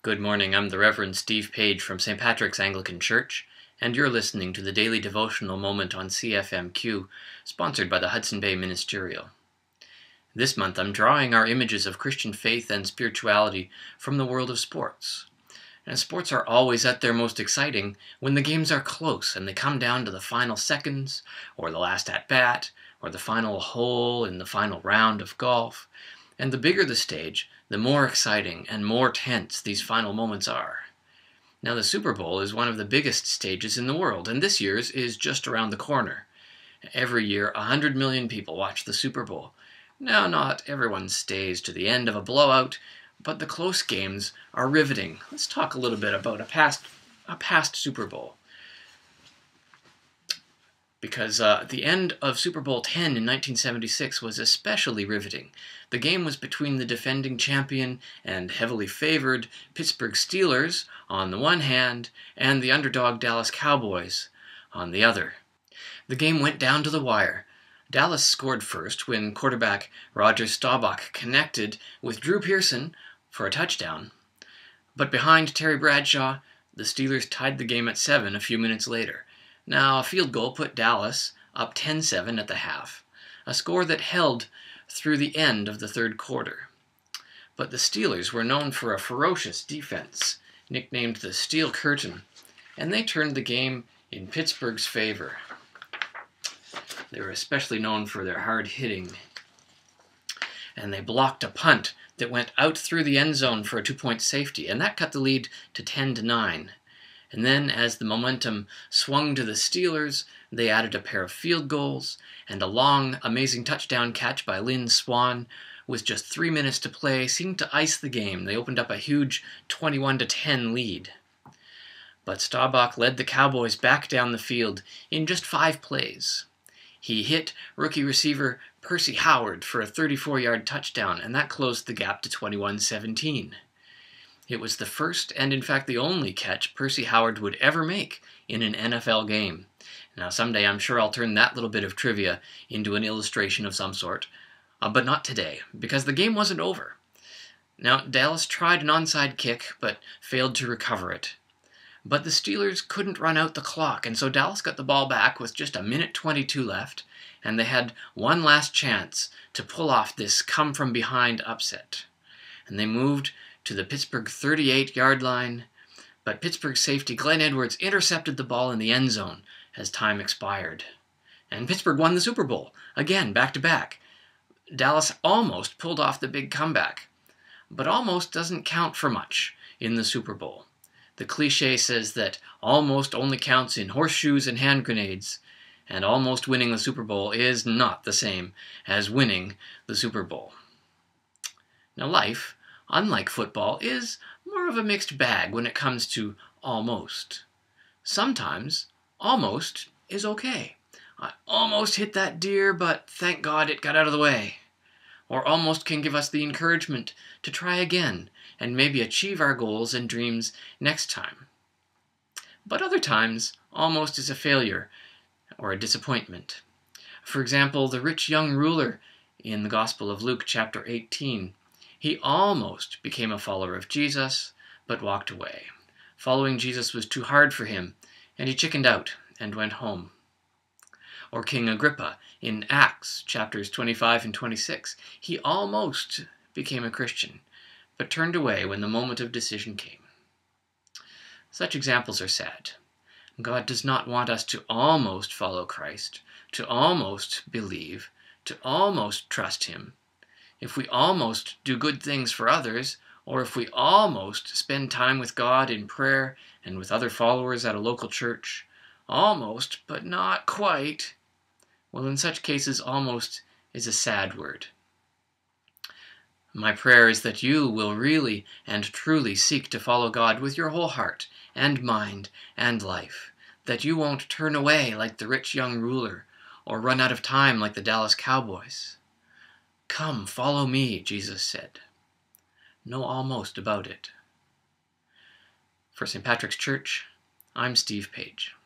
Good morning, I'm the Reverend Steve Page from St. Patrick's Anglican Church, and you're listening to the daily devotional moment on CFMQ, sponsored by the Hudson Bay Ministerial. This month I'm drawing our images of Christian faith and spirituality from the world of sports. And sports are always at their most exciting when the games are close and they come down to the final seconds, or the last at-bat, or the final hole in the final round of golf. And the bigger the stage, the more exciting and more tense these final moments are. Now, the Super Bowl is one of the biggest stages in the world, and this year's is just around the corner. Every year, 100 million people watch the Super Bowl. Now, not everyone stays to the end of a blowout, but the close games are riveting. Let's talk a little bit about a past Super Bowl. Because the end of Super Bowl X in 1976 was especially riveting. The game was between the defending champion and heavily favored Pittsburgh Steelers on the one hand, and the underdog Dallas Cowboys on the other. The game went down to the wire. Dallas scored first when quarterback Roger Staubach connected with Drew Pearson for a touchdown. But behind Terry Bradshaw, the Steelers tied the game at 7 a few minutes later. Now, a field goal put Dallas up 10-7 at the half, a score that held through the end of the third quarter. But the Steelers were known for a ferocious defense, nicknamed the Steel Curtain, and they turned the game in Pittsburgh's favor. They were especially known for their hard hitting, and they blocked a punt that went out through the end zone for a 2-point safety, and that cut the lead to 10-9. And then, as the momentum swung to the Steelers, they added a pair of field goals and a long, amazing touchdown catch by Lynn Swann with just 3 minutes to play seemed to ice the game. They opened up a huge 21-10 lead. But Staubach led the Cowboys back down the field in just 5 plays. He hit rookie receiver Percy Howard for a 34-yard touchdown, and that closed the gap to 21-17. It was the first and, in fact, the only catch Percy Howard would ever make in an NFL game. Now, someday I'm sure I'll turn that little bit of trivia into an illustration of some sort, but not today, because the game wasn't over. Now, Dallas tried an onside kick, but failed to recover it. But the Steelers couldn't run out the clock, and so Dallas got the ball back with just 1:22 left, and they had one last chance to pull off this come-from-behind upset. And they moved to the Pittsburgh 38-yard line, but Pittsburgh safety Glenn Edwards intercepted the ball in the end zone as time expired. And Pittsburgh won the Super Bowl, again, back-to-back. Dallas almost pulled off the big comeback, but almost doesn't count for much in the Super Bowl. The cliche says that almost only counts in horseshoes and hand grenades, and almost winning the Super Bowl is not the same as winning the Super Bowl. Now, life, unlike football, is more of a mixed bag when it comes to almost. Sometimes, almost is okay. I almost hit that deer, but thank God it got out of the way. Or almost can give us the encouragement to try again and maybe achieve our goals and dreams next time. But other times, almost is a failure or a disappointment. For example, the rich young ruler in the Gospel of Luke chapter 18. He almost became a follower of Jesus, but walked away. Following Jesus was too hard for him, and he chickened out and went home. Or King Agrippa in Acts chapters 25 and 26. He almost became a Christian, but turned away when the moment of decision came. Such examples are sad. God does not want us to almost follow Christ, to almost believe, to almost trust him. If we almost do good things for others, or if we almost spend time with God in prayer and with other followers at a local church, almost, but not quite, well, in such cases, almost is a sad word. My prayer is that you will really and truly seek to follow God with your whole heart and mind and life, that you won't turn away like the rich young ruler or run out of time like the Dallas Cowboys. Come, follow me, Jesus said. No almost about it. For St. Patrick's Church, I'm Steve Page.